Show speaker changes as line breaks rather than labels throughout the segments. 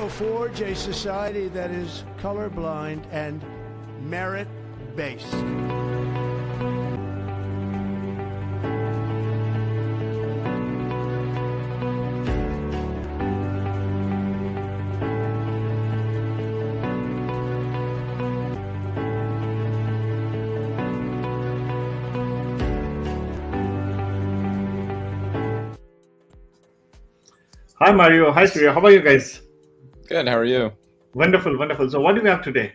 will forge a society that is colorblind and merit-based.
Hi Mario, hi Surya, how are you guys?
Good, how are you?
Wonderful, wonderful. So what do we have today?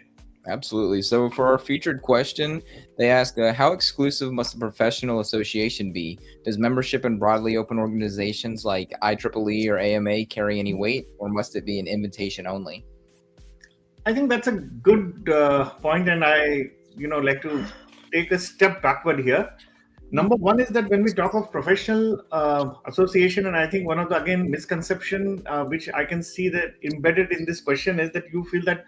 Absolutely. So for our featured question, they ask, how exclusive must a professional association be? Does membership in broadly open organizations like IEEE or AMA carry any weight, or must it be an invitation only?
I think that's a good point, and I, like to take a step backward here. Number one is that when we talk of professional association, and I think one of the again misconception which I can see that embedded in this question is that you feel that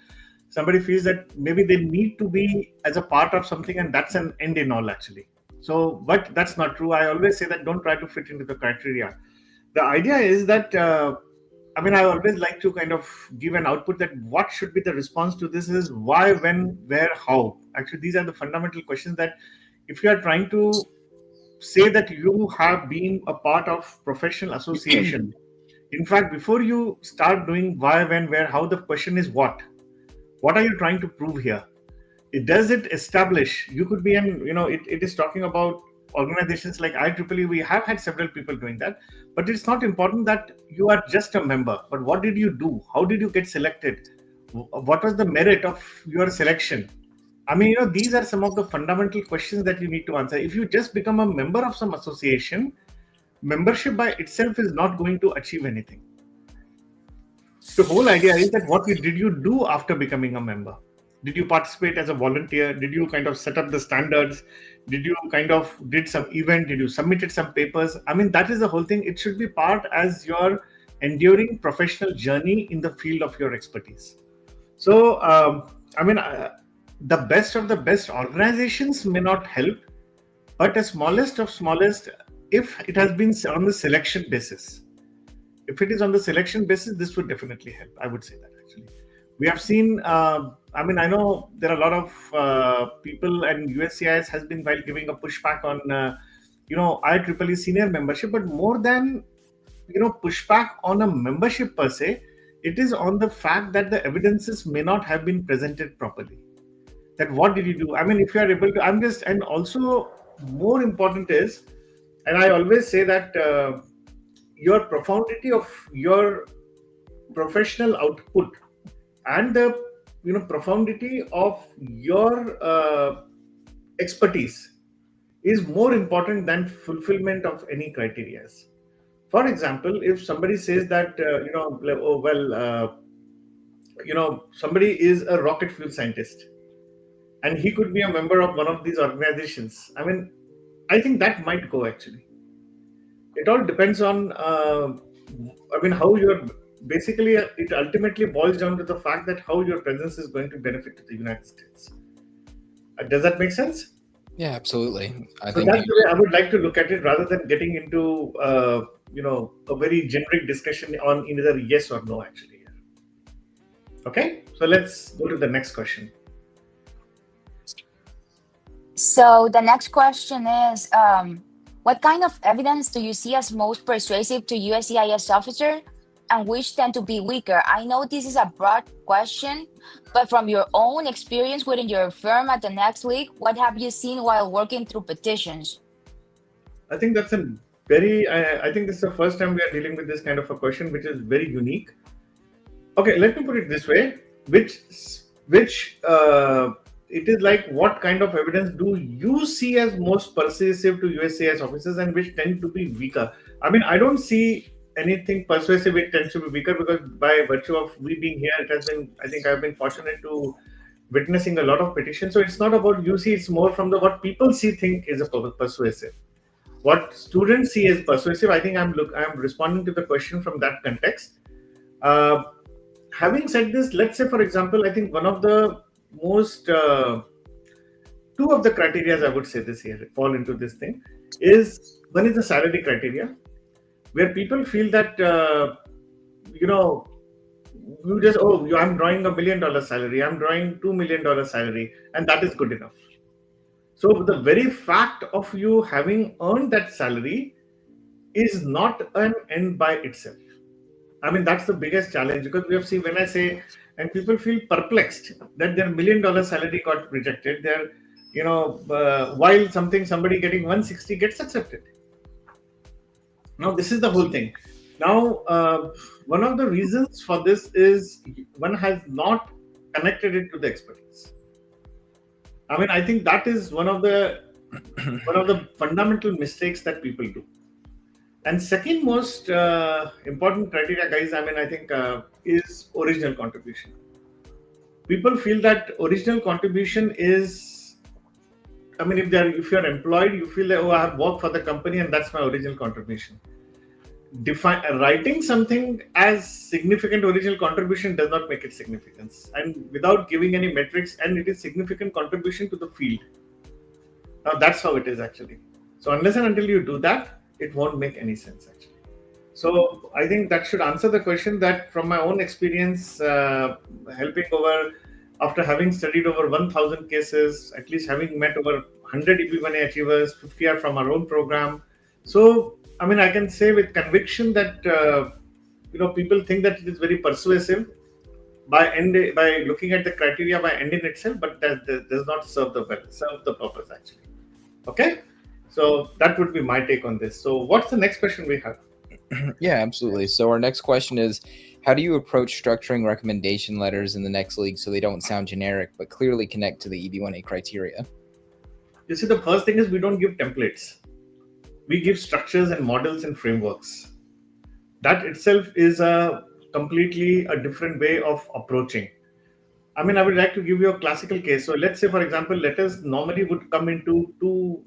somebody feels that maybe they need to be as a part of something, and that's an end in all actually. So, but that's not true. I always say that don't try to fit into the criteria. The idea is that I always like to kind of give an output that what should be the response to this is why, when, where, how. Actually, these are the fundamental questions that if you are trying to say that you have been a part of professional association, in fact, before you start doing why, when, where, how, the question is what are you trying to prove here? Does it establish? You could be an, it is talking about organizations like IEEE. We have had several people doing that, but it's not important that you are just a member. But what did you do? How did you get selected? What was the merit of your selection? I mean, these are some of the fundamental questions that you need to answer. If you just become a member of some association, membership by itself is not going to achieve anything. The whole idea is that did you do after becoming a member? Did you participate as a volunteer? Did you kind of set up the standards? Did you kind of did some event? Did you submitted some papers? I mean, that is the whole thing. It should be part as your enduring professional journey in the field of your expertise. So, the best of the best organizations may not help, but the smallest of smallest, if it has been on the selection basis, if it is on the selection basis, this would definitely help. I would say that actually. We have seen, I know there are a lot of people, and USCIS has been while giving a pushback on, IEEE senior membership, but more than, pushback on a membership per se, it is on the fact that the evidences may not have been presented properly. That what did you do? I mean, if you are able to, and also more important is, and I always say that your profundity of your professional output and the profundity of your expertise is more important than fulfillment of any criteria. For example, if somebody says that somebody is a rocket fuel scientist and he could be a member of one of these organizations, I think that might go actually. It all depends on how you're basically, it ultimately boils down to the fact that how your presence is going to benefit to the United States. Does that make sense?
Yeah, absolutely.
That's the way I would like to look at it, rather than getting into a very generic discussion on either yes or no actually. Okay, so let's go to the next question.
So the next question is, what kind of evidence do you see as most persuasive to USCIS officer, and which tend to be weaker? I know this is a broad question, but from your own experience within your firm at the Next Week, what have you seen while working through petitions?
I think that's I think this is the first time we are dealing with this kind of a question, which is very unique. Okay, let me put it this way, it is like, what kind of evidence do you see as most persuasive to USCIS officers and which tend to be weaker? I don't see anything persuasive. It tends to be weaker because by virtue of we being here, it has been, I think I've been fortunate to witnessing a lot of petitions. So it's not about UC, it's more from what people think is a persuasive. What students see as persuasive, I think I'm responding to the question from that context. Having said this, let's say, for example, I think one of the most two of the criteria I would say this here fall into this thing is, one is the salary criteria, where people feel that you just, oh, I'm drawing $1 million salary, I'm drawing $2 million salary, and that is good enough. So the very fact of you having earned that salary is not an end by itself. I mean, that's the biggest challenge, because we have seen, when I say, and people feel perplexed that their $1 million salary got rejected. They're, while somebody getting 160 gets accepted. Now, this is the whole thing. Now, one of the reasons for this is one has not connected it to the expertise. I mean, I think that is one of the fundamental mistakes that people do. And second most important criteria, guys, I mean, I think is original contribution. People feel that original contribution is, I mean, if you're employed, you feel like, oh, I have worked for the company and that's my original contribution. Writing something as significant original contribution does not make it significance, and without giving any metrics, and it is significant contribution to the field. Now that's how it is actually. So unless and until you do that, it won't make any sense actually. So I think that should answer the question, that from my own experience, helping over, after having studied over 1,000 cases, at least having met over 100 EB1A achievers, 50 are from our own program. So I mean, I can say with conviction that people think that it is very persuasive by looking at the criteria by end in itself, but that does not serve the purpose actually. Okay, so that would be my take on this. So what's the next question we have?
Yeah, absolutely. So our next question is, how do you approach structuring recommendation letters in the next league so they don't sound generic but clearly connect to the EB1A criteria?
You see, the first thing is we don't give templates. We give structures and models and frameworks. That itself is a completely a different way of approaching. I mean, I would like to give you a classical case. So let's say, for example, letters normally would come into two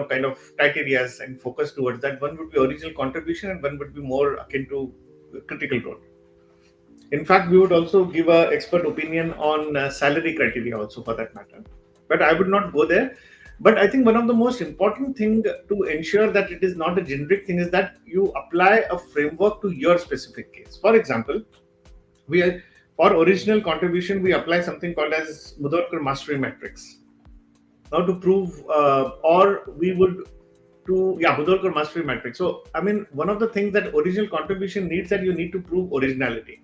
kind of criteria and focus towards that. One would be original contribution and one would be more akin to critical role. In fact, we would also give an expert opinion on salary criteria also, for that matter. But I would not go there. But I think one of the most important thing to ensure that it is not a generic thing is that you apply a framework to your specific case. For example, for original contribution, we apply something called as Mudholkar mastery matrix. Now to prove, Mudholkar mastery matrix. So, I mean, one of the things that original contribution needs, that you need to prove originality.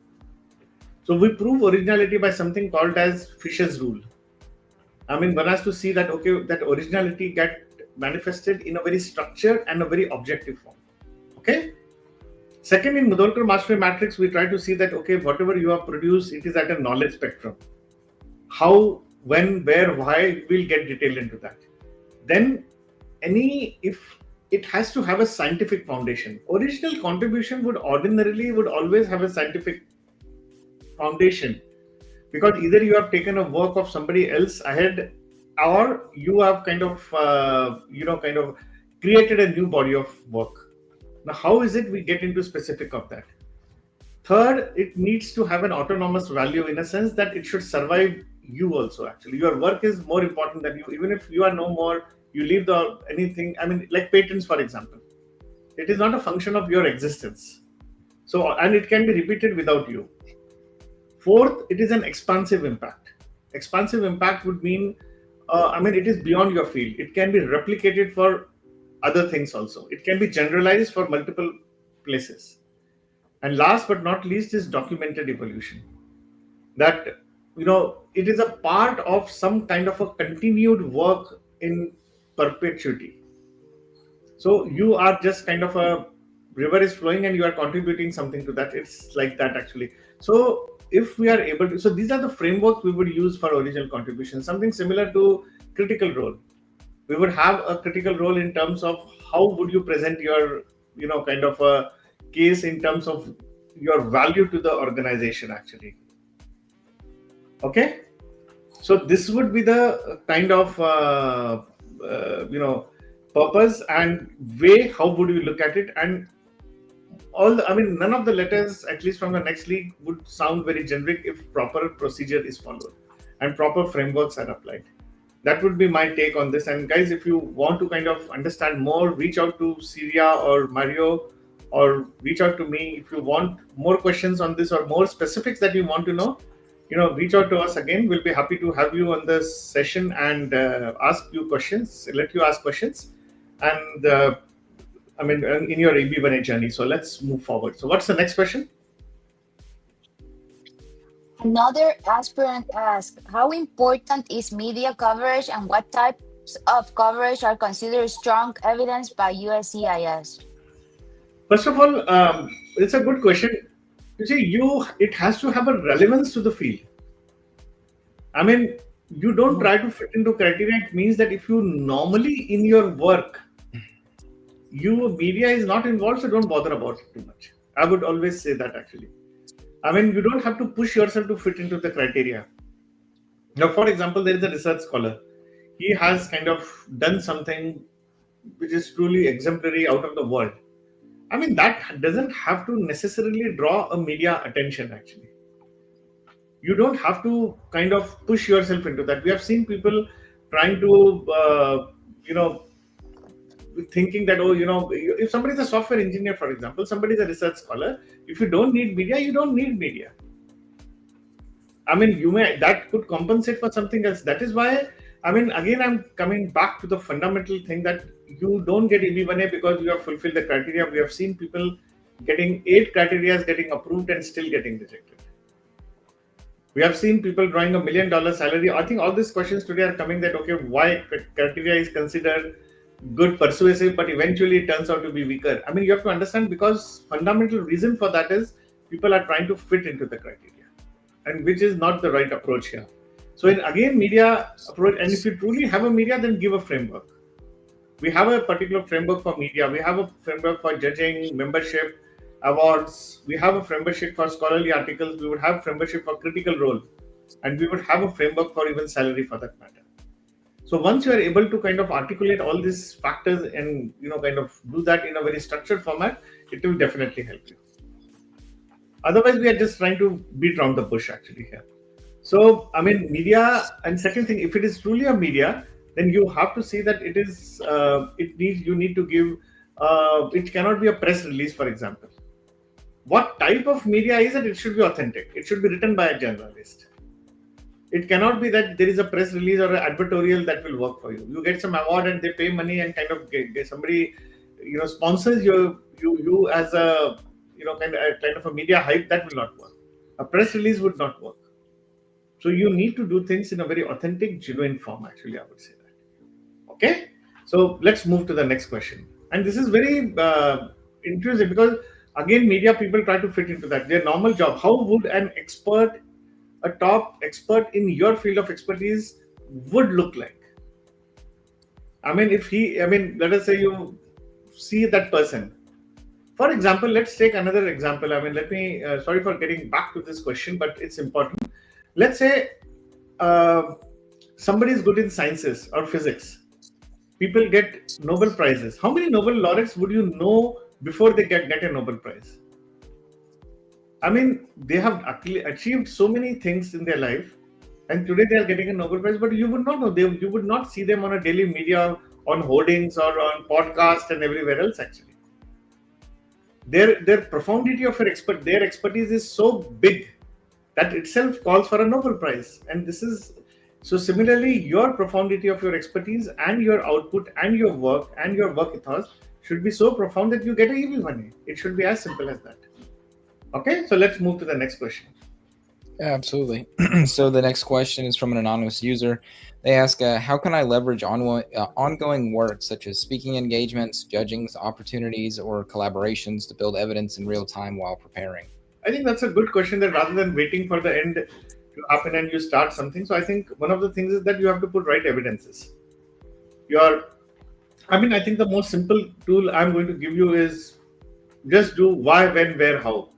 So we prove originality by something called as Fisher's rule. I mean, one has to see that, okay, that originality get manifested in a very structured and a very objective form. Okay. Second, in Mudholkar mastery matrix, we try to see that, okay, whatever you have produced, it is at a knowledge spectrum. How, when, where, why, we'll get detailed into that. Then, if it has to have a scientific foundation. Original contribution would always have a scientific foundation. Because either you have taken a work of somebody else ahead, or you have kind of created a new body of work. Now, how is it we get into specific of that? Third, it needs to have an autonomous value in a sense that it should survive you also. Actually, your work is more important than you. Even if you are no more, you leave anything. I mean, like patents, for example, it is not a function of your existence. So, and it can be repeated without you. Fourth, it is an expansive impact. Expansive impact would mean, it is beyond your field. It can be replicated for other things also. It can be generalized for multiple places. And last but not least is documented evolution. That, it is a part of some kind of a continued work in perpetuity. So you are just kind of a river is flowing and you are contributing something to that. It's like that actually. So if we are able to, so these are the frameworks we would use for original contribution, something similar to critical role. We would have a critical role in terms of how would you present your, kind of a case in terms of your value to the organization actually. Okay. So this would be the kind of, purpose and way, how would you look at it? And none of the letters, at least from the next league, would sound very generic if proper procedure is followed and proper frameworks are applied. That would be my take on this. And guys, if you want to kind of understand more, reach out to Syria or Mario or reach out to me if you want more questions on this or more specifics that you want to know. Reach out to us again. We'll be happy to have you on this session and ask you questions, let you ask questions, and in your EB1A journey. So let's move forward. So what's the next question?
Another aspirant asks, how important is media coverage and what types of coverage are considered strong evidence by USCIS?
First of all, it's a good question. You see, it has to have a relevance to the field. I mean, you don't try to fit into criteria. It means that if you normally in your work, media is not involved, so don't bother about it too much. I would always say that actually. I mean, you don't have to push yourself to fit into the criteria. Now, for example, there is a research scholar. He has kind of done something which is truly exemplary out of the world. I mean, that doesn't have to necessarily draw a media attention actually. You don't have to kind of push yourself into that. We have seen people trying to, thinking that, if somebody is a software engineer, for example, somebody is a research scholar, if you don't need media, you don't need media. I mean, that could compensate for something else. That is why, again, I'm coming back to the fundamental thing that you don't get EB1A because you have fulfilled the criteria. We have seen people getting 8 criteria getting approved and still getting rejected. We have seen people drawing $1 million salary. I think all these questions today are coming that, okay, why criteria is considered good, persuasive, but eventually it turns out to be weaker. I mean, you have to understand, because fundamental reason for that is people are trying to fit into the criteria, and which is not the right approach here. So again, media approach, and if you truly have a media, then give a framework. We have a particular framework for media. We have a framework for judging, membership, awards. We have a framework for scholarly articles. We would have framework for critical role, and we would have a framework for even salary for that matter. So once you are able to kind of articulate all these factors and kind of do that in a very structured format, it will definitely help you. Otherwise, we are just trying to beat around the bush actually here. So I mean, media, and second thing, if it is truly a media, then you have to see that you need to give. It cannot be a press release, for example. What type of media is it? It should be authentic. It should be written by a journalist. It cannot be that there is a press release or an advertorial that will work for you. You get some award and they pay money and kind of get somebody, sponsors you as a, kind of a media hype. That will not work. A press release would not work. So you need to do things in a very authentic, genuine form. Actually, I would say that. Okay. So let's move to the next question. And this is very interesting because again, media people try to fit into that. Their normal job. How would a top expert in your field of expertise would look like? I mean, let us say you see that person. For example, let's take another example. I mean, sorry for getting back to this question, but it's important. Let's say somebody is good in sciences or physics. People get Nobel Prizes. How many Nobel laureates would you know before they get a Nobel Prize? I mean, they have achieved so many things in their life, and today they are getting a Nobel Prize, but you would not know. You would not see them on a daily media, on hoardings or on podcast and everywhere else actually. Their profundity of their expertise is so big that itself calls for a Nobel Prize. And this is, so similarly, your profundity of your expertise and your output and your work ethos should be so profound that you get a EB1A. It should be as simple as that. Okay, so let's move to the next question.
Yeah, absolutely. So the next question is from an anonymous user. They ask, how can I leverage ongoing work such as speaking engagements, judgings, opportunities, or collaborations to build evidence in real time while preparing?
I think that's a good question, that rather than waiting for the end to happen and you start something. So I think one of the things is that you have to put right evidences. I think the most simple tool I'm going to give you is just do why, when, where, how.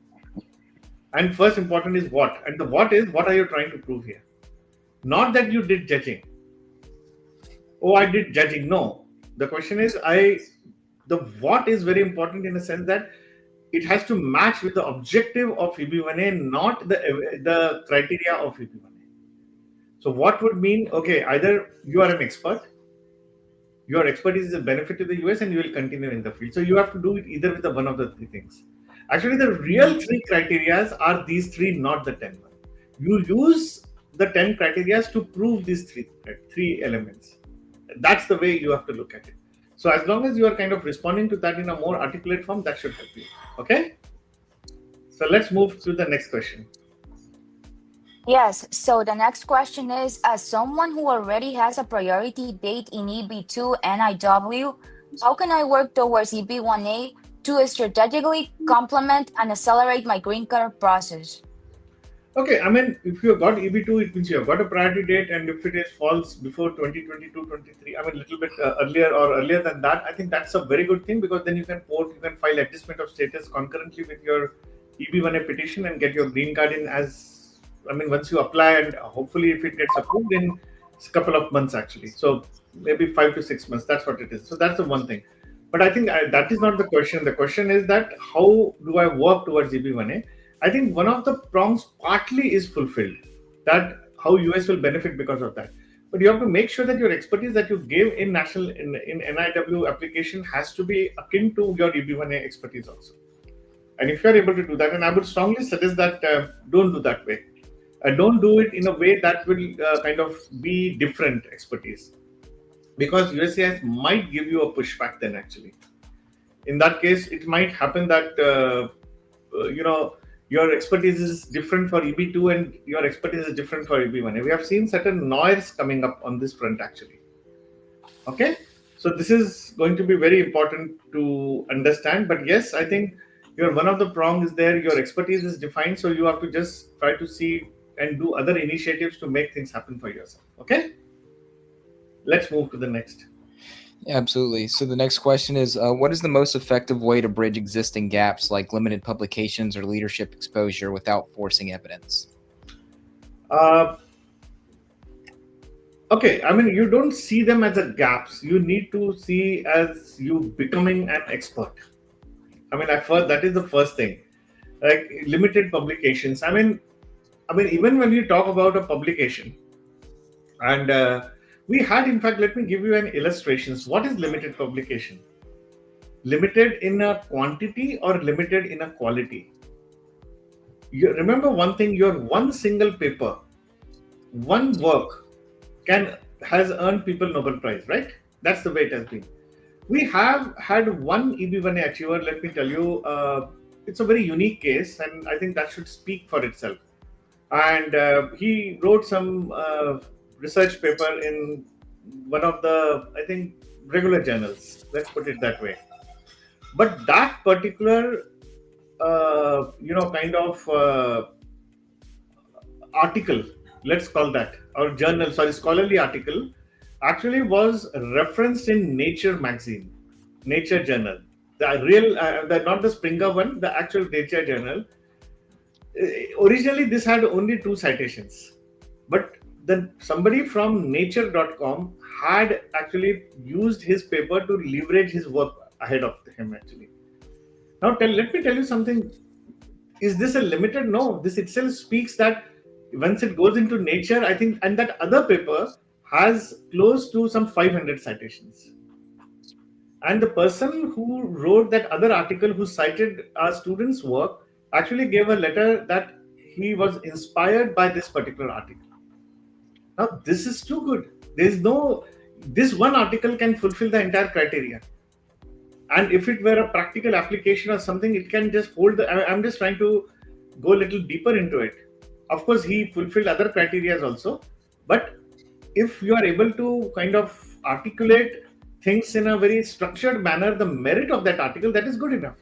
And first important is what. And the what is, what are you trying to prove here? Not that you did judging. Oh, I did judging. No. The question is, the what is very important in a sense that it has to match with the objective of EB1A, not the criteria of EB1A. So what would mean, okay, either you are an expert, your expertise is a benefit to the US and you will continue in the field. So you have to do it either with the one of the three things. Actually, the real three criteria are these three, not the 10. You use the 10 criteria to prove these three elements. That's the way you have to look at it. So as long as you are kind of responding to that in a more articulate form, that should help you. Okay. So let's move to the next question.
Yes, so the next question is, as someone who already has a priority date in EB2 NIW, how can I work towards EB1A to strategically complement and accelerate my green card process?
Okay, I mean, if you have got EB2, it means you have got a priority date, and if it is falls before 2022-23, I mean, a little bit earlier or earlier than that, I think that's a very good thing, because then you can file adjustment of status concurrently with your EB1A petition and get your green card in once you apply, and hopefully if it gets approved in a couple of months actually. So maybe 5 to 6 months, that's what it is. So that's the one thing. But I think that is not the question. The question is that how do I work towards EB1A? I think one of the prongs partly is fulfilled, that how US will benefit because of that. But you have to make sure that your expertise that you gave in NIW application has to be akin to your EB1A expertise also. And if you are able to do that, and I would strongly suggest that don't do that way. Don't do it in a way that will kind of be different expertise, because USCIS might give you a pushback then actually. In that case, it might happen that your expertise is different for EB2 and your expertise is different for EB1. We have seen certain noise coming up on this front actually. Okay, so this is going to be very important to understand. But yes, I think one of the prongs is there. Your expertise is defined, so you have to just try to see and do other initiatives to make things happen for yourself. Okay, let's move to the next.
Absolutely. So the next question is, what is the most effective way to bridge existing gaps like limited publications or leadership exposure without forcing evidence?
Okay, I mean, you don't see them as a gaps. You need to see as you becoming an expert. I mean, that is the first thing. Like limited publications. I mean, even when you talk about a publication, and we had, in fact, let me give you an illustration. What is limited publication? Limited in a quantity or limited in a quality? You remember one thing, your one single paper, one work has earned people Nobel Prize, right? That's the way it has been. We have had one EB1A achiever, let me tell you, it's a very unique case, and I think that should speak for itself. And he wrote some research paper in one of the, I think, regular journals. Let's put it that way. But that particular, article, let's call that, or journal, scholarly article, actually was referenced in Nature magazine, Nature journal. Not the Springer one, the actual Nature journal. Originally, this had only 2 citations, but then somebody from nature.com had actually used his paper to leverage his work ahead of him actually. Now, let me tell you something. Is this a limited? No, this itself speaks that once it goes into Nature, I think, and that other paper has close to some 500 citations. And the person who wrote that other article, who cited our students' work, actually gave a letter that he was inspired by this particular article. Now, this is too good. This one article can fulfill the entire criteria. And if it were a practical application or something, it can just hold I'm just trying to go a little deeper into it. Of course, he fulfilled other criteria also. But if you are able to kind of articulate things in a very structured manner, the merit of that article, that is good enough.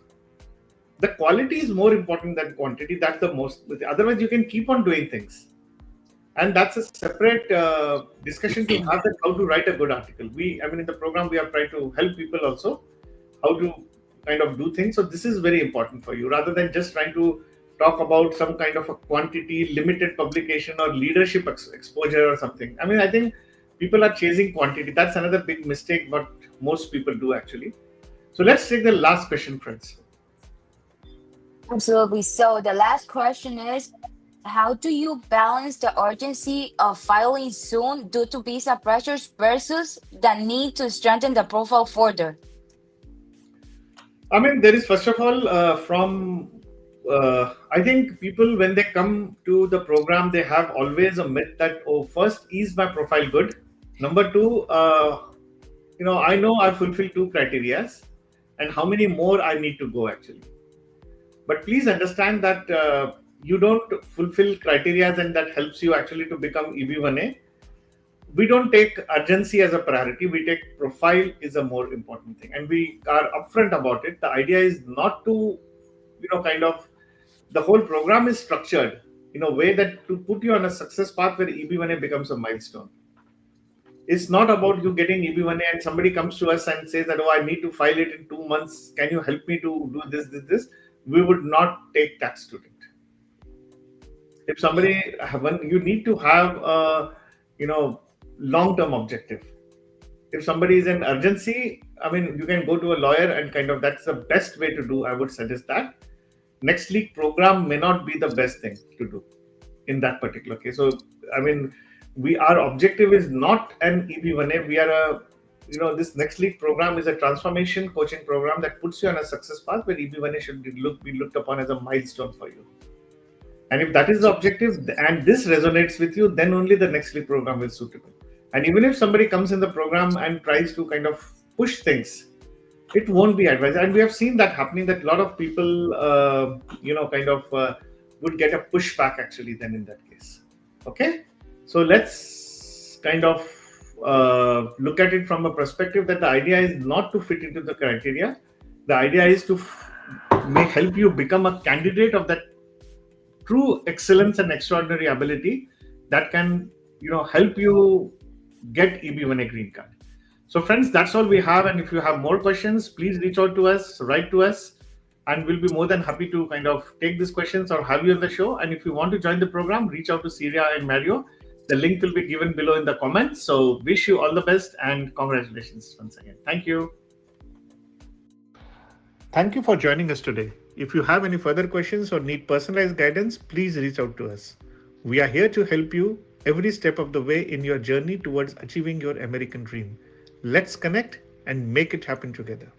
The quality is more important than quantity. That's the most. Otherwise, you can keep on doing things. And that's a separate discussion to have, that how to write a good article. In the program, we have tried to help people also how to kind of do things. So this is very important for you, rather than just trying to talk about some kind of a quantity, limited publication, or leadership exposure or something. I think people are chasing quantity. That's another big mistake, what most people do actually. So let's take the last question, friends.
Absolutely. So the last question is, How do you balance the urgency of filing soon due to visa pressures versus the need to strengthen the profile further?
I mean, there is first of all, I think people when they come to the program, they have always a myth that, oh, first, is my profile good? Number two, I know I fulfill two criterias, and how many more I need to go actually. But please understand that you don't fulfill criteria, and that helps you actually to become EB1A. We don't take urgency as a priority. We take profile is a more important thing, and we are upfront about it. The idea is not to, the whole program is structured in a way that to put you on a success path where EB1A becomes a milestone. It's not about you getting EB1A and somebody comes to us and says that, oh, I need to file it in 2 months. Can you help me to do this? We would not take that student. If somebody, you need to have a, long-term objective. If somebody is in urgency, I mean, you can go to a lawyer and that's the best way to do. I would suggest that. Next league program may not be the best thing to do in that particular case. So, I mean, our objective is not an EB1A. We are this next league program is a transformation coaching program that puts you on a success path where EB1A should be looked upon as a milestone for you. And if that is the objective and this resonates with you, then only the next league program is suitable. And even if somebody comes in the program and tries to push things, it won't be advised. And we have seen that happening, that a lot of people, would get a pushback actually then in that case. Okay. So let's look at it from a perspective that the idea is not to fit into the criteria. The idea is to help you become a candidate of that true excellence and extraordinary ability that can, help you get EB1A green card. So friends, that's all we have. And if you have more questions, please reach out to us, write to us, and we'll be more than happy to take these questions or have you on the show. And if you want to join the program, reach out to Syria and Mario. The link will be given below in the comments. So wish you all the best and congratulations once again. Thank you. Thank you for joining us today. If you have any further questions or need personalized guidance, please reach out to us. We are here to help you every step of the way in your journey towards achieving your American dream. Let's connect and make it happen together.